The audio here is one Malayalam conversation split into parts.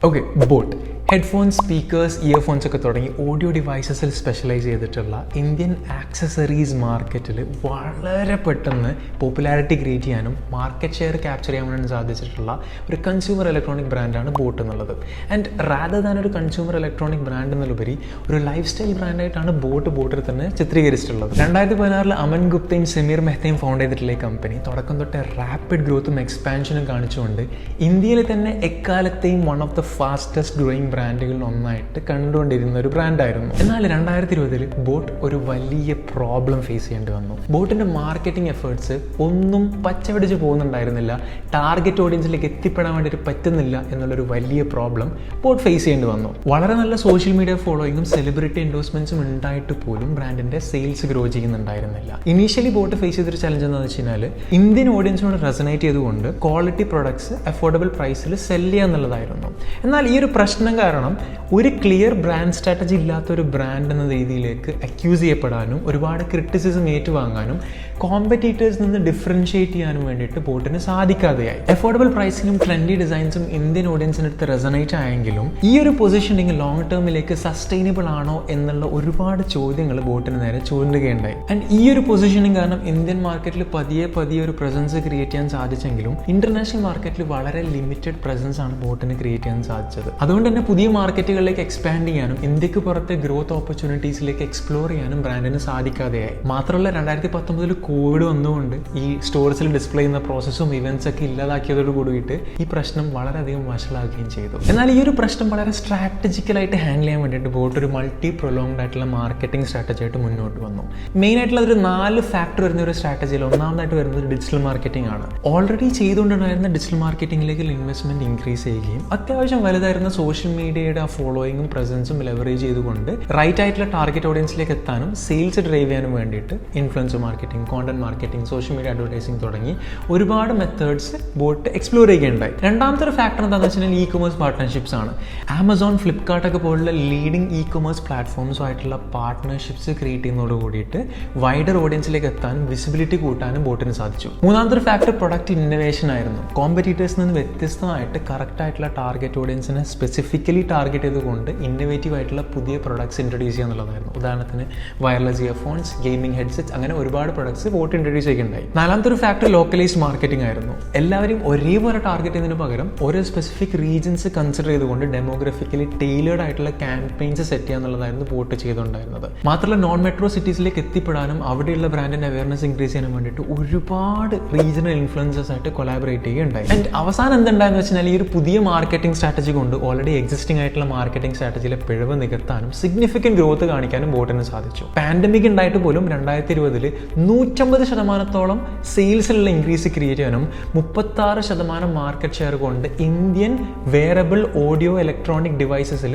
Okay, boat headphones, speakers, earphones ഒക്കെ തുടങ്ങി ഓഡിയോ ഡിവൈസസിൽ സ്പെഷ്യലൈസ് ചെയ്തിട്ടുള്ള ഇന്ത്യൻ ആക്സസറീസ് മാർക്കറ്റിൽ വളരെ പെട്ടെന്ന് പോപ്പുലാരിറ്റി ക്രിയേറ്റ് ചെയ്യാനും മാർക്കറ്റ് ഷെയർ ക്യാപ്ചർ ചെയ്യാൻ വേണ്ടി സാധിച്ചിട്ടുള്ള ഒരു കൺസ്യൂമർ ഇലക്ട്രോണിക് ബ്രാൻഡാണ് ബോട്ട് എന്നുള്ളത്. ആൻഡ് റാദർ ദാൻ ഒരു കൺസ്യൂമർ ഇലക്ട്രോണിക് ബ്രാൻഡ് എന്നുള്ളപരി ഒരു ലൈഫ് സ്റ്റൈൽ ബ്രാൻഡായിട്ടാണ് ബോട്ടിൽ തന്നെ ചിത്രീകരിച്ചിട്ടുള്ളത്. 2016 അമൻ ഗുപ്തയും സമീർ മെഹ്തയും ഫൗണ്ട് ചെയ്തിട്ടുള്ള ഈ കമ്പനി തുടക്കം തൊട്ട് റാപ്പിഡ് ഗ്രോത്തും എക്സ്പാൻഷനും കാണിച്ചുകൊണ്ട് ഇന്ത്യയിൽ തന്നെ എക്കാലത്തെയും one of the fastest growing ബ്രാൻഡുകളിൽ ഒന്നായിട്ട് കണ്ടുകൊണ്ടിരുന്ന ഒരു ബ്രാൻഡായിരുന്നു. എന്നാൽ 2020 ബോട്ട് ഒരു വലിയ പ്രോബ്ലം ഫേസ് ചെയ്യേണ്ടി വന്നു. ബോട്ടിന്റെ മാർക്കറ്റിംഗ് എഫേർട്സ് ഒന്നും പച്ചപിടിച്ച് പോകുന്നുണ്ടായിരുന്നില്ല. ടാർഗറ്റ് ഓഡിയൻസിലേക്ക് എത്തിപ്പെടാൻ വേണ്ടിയിട്ട് പറ്റുന്നില്ല എന്നുള്ളൊരു വലിയ പ്രോബ്ലം ബോട്ട് ഫേസ് ചെയ്യേണ്ടി വന്നു. വളരെ നല്ല സോഷ്യൽ മീഡിയ ഫോളോയിങ്ങും സെലിബ്രിറ്റി എൻഡോഴ്സ്മെന്റ്സും ഉണ്ടായിട്ട് പോലും ബ്രാൻഡിന്റെ സെയിൽസ് ഗ്രോ ചെയ്യുന്നുണ്ടായിരുന്നില്ല. ഇനീഷ്യലി ബോട്ട് ഫേസ് ചെയ്തൊരു ചലഞ്ച് എന്താണെന്ന് വെച്ച് കഴിഞ്ഞാൽ ഇന്ത്യൻ ഓഡിയൻസിനോട് റെസനേറ്റ് ചെയ്തുകൊണ്ട് ക്വാളിറ്റി പ്രൊഡക്ട്സ് അഫോർഡബിൾ പ്രൈസിൽ സെല് ചെയ്യുക എന്നുള്ളതായിരുന്നു. എന്നാൽ ഈ ഒരു പ്രശ്നം കാരണം ഒരു ക്ലിയർ ബ്രാൻഡ് സ്ട്രാറ്റജി ഇല്ലാത്ത ഒരു ബ്രാൻഡ് എന്ന രീതിയിലേക്ക് അക്യൂസ് ചെയ്യപ്പെടാനും ഒരുപാട് ക്രിറ്റിസിസം ഏറ്റുവാങ്ങാനും കോമ്പറ്റീറ്റേഴ്സിൽ നിന്ന് ഡിഫറൻഷിയേറ്റ് ചെയ്യാനും വേണ്ടിയിട്ട് ബോട്ടിന് സാധിക്കാതെയായി. അഫോർഡബിൾ പ്രൈസിങ്ങും ട്രെൻഡി ഡിസൈൻസും ഇന്ത്യൻ ഓഡിയൻസിനടുത്ത് റെസനേറ്റ് ആയെങ്കിലും ഈ ഒരു പൊസിഷനിങ് ലോങ് ടേമിലേക്ക് സസ്റ്റൈനബിൾ ആണോ എന്നുള്ള ഒരുപാട് ചോദ്യങ്ങൾ ബോട്ടിന് നേരെ ചൂണ്ടുകയുണ്ടായി. ആൻഡ് ഈ ഒരു പൊസിഷനിങ് കാരണം ഇന്ത്യൻ മാർക്കറ്റിൽ പതിയെ ഒരു പ്രസൻസ് ക്രിയേറ്റ് ചെയ്യാൻ സാധിച്ചെങ്കിലും ഇന്റർനാഷണൽ മാർക്കറ്റിൽ വളരെ ലിമിറ്റഡ് പ്രസൻസ് ആണ് ബോട്ടിന് ക്രിയേറ്റ് ചെയ്യാൻ സാധിച്ചത്. അതുകൊണ്ട് തന്നെ പുതിയ മാർക്കറ്റുകളിലേക്ക് എക്സ്പാൻഡ് ചെയ്യാനും ഇന്ത്യക്ക് പുറത്തെ ഗ്രോത്ത് ഓപ്പർച്യൂണിറ്റീസിലേക്ക് എക്സ്പ്ലോർ ചെയ്യാനും ബ്രാൻഡിന് സാധിക്കാതെയായി. മാത്രമല്ല 2019 കോവിഡ് വന്നുകൊണ്ട് ഈ സ്റ്റോർസിൽ ഡിസ്പ്ലേ ചെയ്യുന്ന പ്രോസസ്സും ഇവന്റ്സ് ഒക്കെ ഇല്ലാതാക്കിയതോട് കൂടിയിട്ട് ഈ പ്രശ്നം വളരെയധികം വഷളാക്കുകയും ചെയ്തു. എന്നാൽ ഈ ഒരു പ്രശ്നം വളരെ സ്ട്രാറ്റജിക്കലായിട്ട് ഹാൻഡിൽ ചെയ്യാൻ വേണ്ടിയിട്ട് ബോട്ട് ഒരു മൾട്ടി പ്രൊലോങ്ഡ് ആയിട്ടുള്ള മാർക്കറ്റിംഗ് സ്ട്രാറ്റജി ആയിട്ട് മുന്നോട്ട് വന്നു. മെയിൻ ആയിട്ടുള്ള ഒരു 4 ഫാക്ടർ വരുന്ന ഒരു സ്ട്രാറ്റജിയിൽ ഒന്നാമതായിട്ട് വരുന്നത് ഡിജിറ്റൽ മാർക്കറ്റിംഗ് ആണ്. ഓൾറെഡി ചെയ്തുകൊണ്ടുണ്ടായിരുന്ന ഡിജിറ്റൽ മാർക്കറ്റിംഗിലേക്ക് ഇൻവെസ്റ്റ്മെന്റ് ഇൻക്രീസ് ചെയ്യുകയും അത്യാവശ്യം വലുതായിരുന്ന സോഷ്യൽ മീഡിയയുടെ ആ ഫോളോയിങ്ങും പ്രസൻസും ലെവറേജ് ചെയ്തുകൊണ്ട് റൈറ്റ് ആയിട്ടുള്ള ടാർഗറ്റ് ഓഡിയൻസിലേക്ക് എത്താനും സെയിൽസ് ഡ്രൈവ് ചെയ്യാനും വേണ്ടിയിട്ട് influencer marketing, content marketing, social media advertising തുടങ്ങി ഒരുപാട് മെത്തേഡ്സ് ബോട്ട് എക്സ്പ്ലോർ ചെയ്യുകയുണ്ടായി. രണ്ടാമത്തെ ഒരു ഫാക്ടർ എന്താണെന്ന് വെച്ചാൽ ഇ കൊമേഴ്സ് പാർട്ട്ണർഷിപ്സ് ആണ്. ആമസോൺ, ഫ്ലിപ്കാർട്ട് ഒക്കെ പോലുള്ള ലീഡിംഗ് ഇ കൊമേഴ്സ് പ്ലാറ്റ്ഫോംസുമായിട്ടുള്ള പാർട്ട്ണർഷിപ്സ് ക്രിയേറ്റ് ചെയ്യുന്നതോട് കൂടിയിട്ട് വൈഡർ ഓഡിയൻസിലേക്ക് എത്താനും വിസിബിലിറ്റി കൂട്ടാനും ബോട്ടിന് സാധിച്ചു. മൂന്നാമത്തെ ഒരു ഫാക്ടർ പ്രൊഡക്റ്റ് ഇന്നോവേഷൻ ആയിരുന്നു. കോമ്പറ്റീറ്റേഴ്സിൽ നിന്ന് വ്യത്യസ്തമായിട്ട് കറക്റ്റ് ആയിട്ടുള്ള ടാർഗറ്റ് ഓഡിയൻസിനെ സ്പെസിഫിക്കലി ടാർഗറ്റ് ചെയ്തുകൊണ്ട് ഇന്നോവേറ്റീവ് ആയിട്ടുള്ള പുതിയ പ്രൊഡക്ട്സ് ഇൻട്രൊഡ്യൂസ് ചെയ്യുക എന്നുള്ളതായിരുന്നു. ഉദാഹരണത്തിന് വയർലെസ് ഇയർഫോൺസ്, ഗെയിമിംഗ് ഹെഡ്സെറ്റ്സ്, അങ്ങനെ ഒരുപാട് പ്രൊഡക്ട്സ് ബോട്ട് ഇൻട്രൊഡ്യൂസ് ചെയ്യുകയുണ്ടായി. നാലാമത്തെ ഒരു ഫാക്ടർ ലോക്കലൈസ്ഡ് മാർക്കറ്റിംഗ് ആയിരുന്നു. എല്ലാവരും ഒരേപോലെ ടാർഗറ്റ് ചെയ്യുന്നതിന് പകരം ഓരോ സ്പെസിഫിക് റീജിയൻസ് കൺസിഡർ ചെയ്തുകൊണ്ട് ഡെമോഗ്രഫിക്കലി ടൈലേർഡ് ആയിട്ടുള്ള ക്യാമ്പയിൻസ് സെറ്റ് ചെയ്യുക എന്നുള്ളതായിരുന്നു ബോട്ട് ചെയ്തുകൊണ്ടായിരുന്നത്. മാത്രമല്ല നോൺ മെട്രോ സിറ്റീസിലേക്ക് എത്തിപ്പെടാനും അവിടെയുള്ള ബ്രാൻഡിന്റെ അവയർനെസ് ഇൻക്രീസ് ചെയ്യാനും വേണ്ടിയിട്ട് ഒരുപാട് റീജിയണൽ ഇൻഫ്ലുവൻസേഴ്സ് ആയിട്ട് കൊളാബറേറ്റ് ചെയ്യുകയുണ്ടായി. ആൻഡ് അവസാനം എന്തുണ്ടായെന്ന് വെച്ചാൽ ഈ ഒരു പുതിയ മാർക്കറ്റിംഗ് സ്ട്രാറ്റജി കൊണ്ട് ഓൾറെഡി എക്സിസ്റ്റിംഗ് ആയിട്ടുള്ള മാർക്കറ്റിംഗ് സ്ട്രാറ്റജിയിലെ പിഴവ് നികത്താനും സിഗ്നിഫിക്കന്റ് ഗ്രോത്ത് കാണിക്കാനും ബോട്ടിന് സാധിച്ചു. പാൻഡമിക് ഉണ്ടായിട്ട് പോലും 2020 150% സെയിൽസിലുള്ള ഇൻക്രീസ് ക്രിയേറ്റ് ചെയ്യാനും 36% മാർക്കറ്റ് ഷെയർ കൊണ്ട് ഇന്ത്യൻ വെയറബിൾ ഓഡിയോ ഇലക്ട്രോണിക് ഡിവൈസസിൽ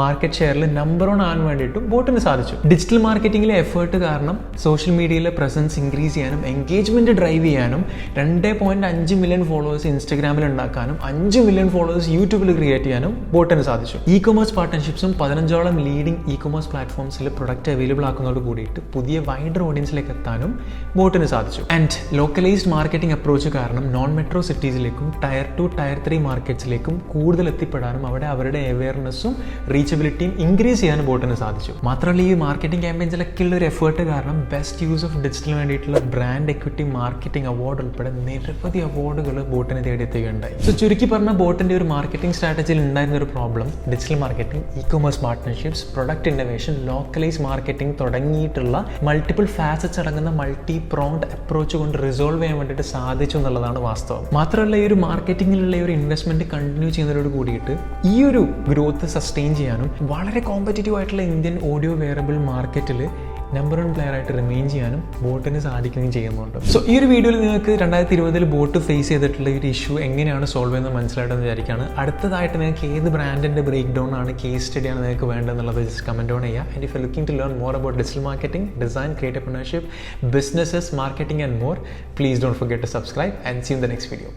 മാർക്കറ്റ് ഷെയറിൽ നമ്പർ 1 ആകാൻ വേണ്ടിയിട്ടും ബോട്ടിന് സാധിച്ചു. ഡിജിറ്റൽ മാർക്കറ്റിംഗിലെ എഫേർട്ട് കാരണം സോഷ്യൽ മീഡിയയിലെ പ്രസൻസ് ഇൻക്രീസ് ചെയ്യാനും എൻഗേജ്മെന്റ് ഡ്രൈവ് ചെയ്യാനും 2.5 മില്യൺ ഫോളോവേഴ്സ് ഇൻസ്റ്റാഗ്രാമിൽ ഉണ്ടാക്കാനും 5 മില്യൺ ഫോളോവേഴ്സ് യൂട്യൂബിൽ ക്രിയേറ്റ് ചെയ്യാനും ബോട്ടിന് സാധിച്ചു. ഇ കൊമേഴ്സ് പാർട്ട്ണർഷിപ്സും 15ഓളം ലീഡിംഗ് ഇ കൊമേഴ്സ് പ്ലാറ്റ്ഫോംസിൽ പ്രൊഡക്റ്റ് അവൈലബിൾ ആക്കുന്നതോട് കൂടിയിട്ട് പുതിയ വൈഡർ ഓഡിയൻസിലേക്ക് എത്താനും ബോട്ടിന് സാധിച്ചു. ആൻഡ് ലോക്കലൈസ്ഡ് മാർക്കറ്റിംഗ് അപ്രോച്ച് കാരണം നോൺ മെട്രോ സിറ്റീസിലേക്കും ടയർ 2, ടയർ 3 മാർക്കറ്റ്സിലേക്കും കൂടുതൽ എത്തിപ്പെടാനും അവിടെ അവരുടെ അവയർനെസ്സും റീച്ചബിലിറ്റിയും ഇൻക്രീസ് ചെയ്യാനും ബോട്ടിന് സാധിച്ചു. മാത്രമല്ല ഈ മാർക്കറ്റിംഗ് ക്യാമ്പയിൻസിലൊക്കെ ഉള്ള ഒരു എഫേർട്ട് കാരണം ബെസ്റ്റ് യൂസ് ഓഫ് ഡിജിറ്റലിന് വേണ്ടിയിട്ടുള്ള ബ്രാൻഡ് എക്വിറ്റി മാർക്കറ്റിംഗ് അവാർഡ് ഉൾപ്പെടെ നിരവധി അവാർഡുകൾ ബോട്ടിന് തേടിയെത്തുകയുണ്ടായി. സോ ചുരുക്കി പറഞ്ഞ ബോട്ടിന്റെ ഒരു മാർക്കറ്റിംഗ് സ്ട്രാറ്റജിയിൽ ഉണ്ടായിരുന്ന ഒരു problem digital marketing, E commerce partnerships, product innovation, localise marketing തുടങ്ങിയിട്ടുള്ള മൾട്ടിപ്പിൾ ഫാസറ്റ്സ് അടങ്ങുന്ന മൾട്ടി പ്രോങ്ഡ് അപ്രോച്ച് കൊണ്ട് റിസോൾവ് ചെയ്യാൻ വേണ്ടിയിട്ട് സാധിച്ചു എന്നുള്ളതാണ് വാസ്തവം. മാത്രമല്ല ഈ ഒരു മാർക്കറ്റിംഗിലുള്ള ഒരു ഇൻവെസ്റ്റ്മെന്റ് കണ്ടിന്യൂ ചെയ്യുന്നതോട് കൂടിയിട്ട് ഈ ഒരു ഗ്രോത്ത് സസ്റ്റെയിൻ ചെയ്യാനും വളരെ കോമ്പറ്റീറ്റീവ് ആയിട്ടുള്ള ഇന്ത്യൻ ഓഡിയോ വെയറബിൾ മാർക്കറ്റിൽ നമ്പർ 1 പ്ലെയർ ആയിട്ട് റിമെയിൻ ചെയ്യാനും ബോട്ടിന് സാധിക്കുകയും ചെയ്യുന്നുണ്ട്. സോ ഈ ഒരു വീഡിയോയിൽ നിങ്ങൾക്ക് 2020 ബോട്ട് ഫേസ് ചെയ്തിട്ടുള്ള ഒരു ഇഷ്യൂ എങ്ങനെയാണ് സോൾവ് ചെയ്യുന്നത് മനസ്സിലായിട്ടെന്ന് വിചാരിക്കുകയാണ്. അടുത്തതായിട്ട് നിങ്ങൾക്ക് ഏത് ബ്രാൻഡിന്റെ ബ്രേക്ക് ഡൗൺ ആണ്, കേസ് സ്റ്റഡി ആണ് നിങ്ങൾക്ക് വേണ്ടതെന്നുള്ളത് ജസ്റ്റ് കമന്റ് ഡൗൺ ചെയ്യുക. And if you looking to learn more about digital marketing, design, creative entrepreneurship, businesses, marketing and more, please don't forget to subscribe and see you in the next video.